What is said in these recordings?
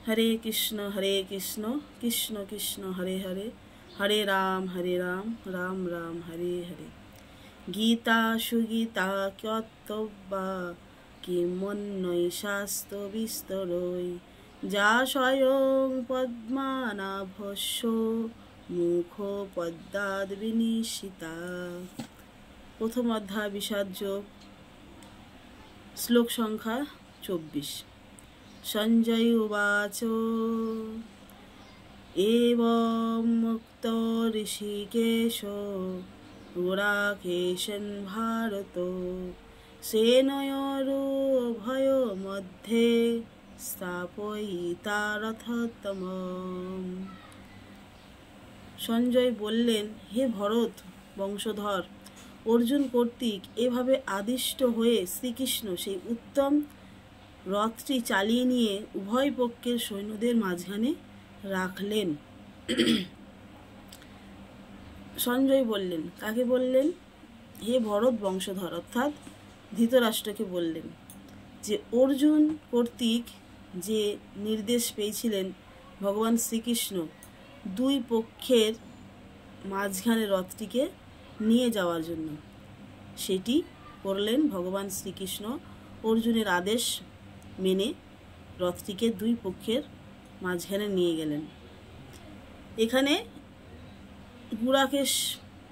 हरे कृष्ण कृष्ण कृष्ण हरे हरे, हरे राम राम राम हरे हरे। गीता सुगीता कर्तव्या किमन्यै शास्त्र विस्तरै, যা স্বয়ং পদ্মনাভস্য মুখ পদ্মাদ বিনিশিতা। প্রথম অধ্যায় বিষাদ যোগ, শ্লোক সংখ্যা 24। সঞ্জয় উবাচ এবং মুক্ত ঋষিকেশ গুড়াকেশন ভারত, সেনয়োরুভয় মধ্যে স্থাপয়িতা রথোত্তমম। সঞ্জয় বললেন, হে ভরত বংশধর, অর্জুন কর্তৃক এভাবে আদিষ্ট হয়ে শ্রীকৃষ্ণ সেই উত্তম রথটি চালিয়ে নিয়ে উভয় পক্ষের সৈন্যদের মাঝখানে রাখলেন। সঞ্জয় বললেন, কাকে বললেন? হে ভরত বংশধর অর্থাৎ ধৃতরাষ্ট্রকে বললেন যে অর্জুন কর্তৃক যে নির্দেশ পেয়েছিলেন ভগবান শ্রীকৃষ্ণ দুই পক্ষের মাঝখানে রথটিকে নিয়ে যাওয়ার জন্য, সেটি করলেন ভগবান শ্রীকৃষ্ণ। অর্জুনের আদেশ মেনে রথটিকে দুই পক্ষের মাঝখানে নিয়ে গেলেন। এখানে গুড়াকেশ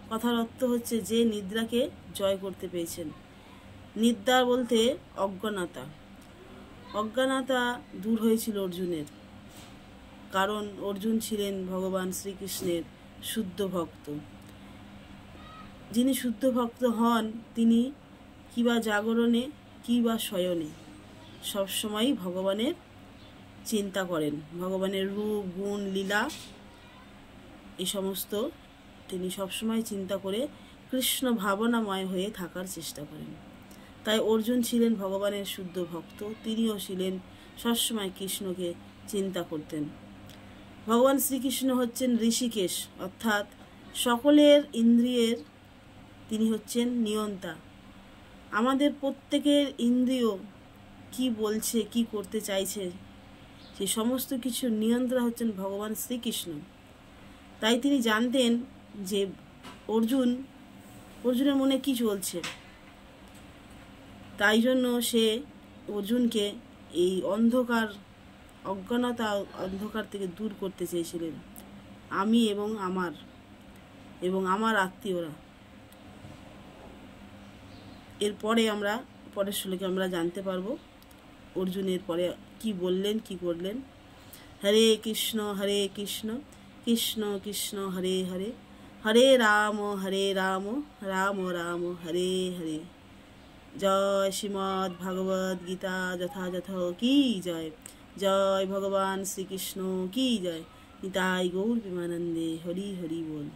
কথার অর্থ হচ্ছে যে নিদ্রাকে জয় করতে পেরেছেন। নিদ্রা বলতে অজ্ঞানতা দূর হয়েছিল অর্জুনের, কারণ অর্জুন ছিলেন ভগবান শ্রীকৃষ্ণের শুদ্ধ ভক্ত। যিনি শুদ্ধ ভক্ত হন তিনি কিবা জাগরণে কিবা শয়নে সবসময়ই ভগবানের চিন্তা করেন, ভগবানের রূপ গুণ লীলা এই সমস্ত তিনি সবসময় চিন্তা করে কৃষ্ণ ভাবনাময় হয়ে থাকার চেষ্টা করেন। তাই অর্জুন ছিলেন ভগবানের শুদ্ধ ভক্ত, তিনিও ছিলেন সবসময় কৃষ্ণকে চিন্তা করতেন। ভগবান শ্রীকৃষ্ণ হচ্ছেন ঋষিকেশ অর্থাৎ সকলের ইন্দ্রিয়ের তিনি হচ্ছেন নিয়ন্তা। আমাদের প্রত্যেকের ইন্দ্রিয় কি বলছে, কি করতে চাইছে, সেই সমস্ত কিছু নিয়ন্ত্রণ হচ্ছেন ভগবান শ্রীকৃষ্ণ। তাই তিনি জানতেন যে অর্জুনের মনে কি চলছে, তাই জন্য সে অর্জুনকে এই অন্ধকার থেকে দূর করতে চেয়েছিলেন। আমি এবং আমার আত্মীয়রা। এরপরে আমরা পরের শ্লোকে আমরা জানতে পারবো অর্জুনের পরে কি বললেন, কি করলেন। হরে কৃষ্ণ কৃষ্ণ কৃষ্ণ হরে হরে, হরে রাম রাম রাম হরে হরে। জয় শ্রীমদ্ ভগবদ গীতা যথাযথ কি জয়, জয় ভগবান শ্রীকৃষ্ণ কি জয়। নিতাই গৌর প্রেমানন্দে হরি হরি বল।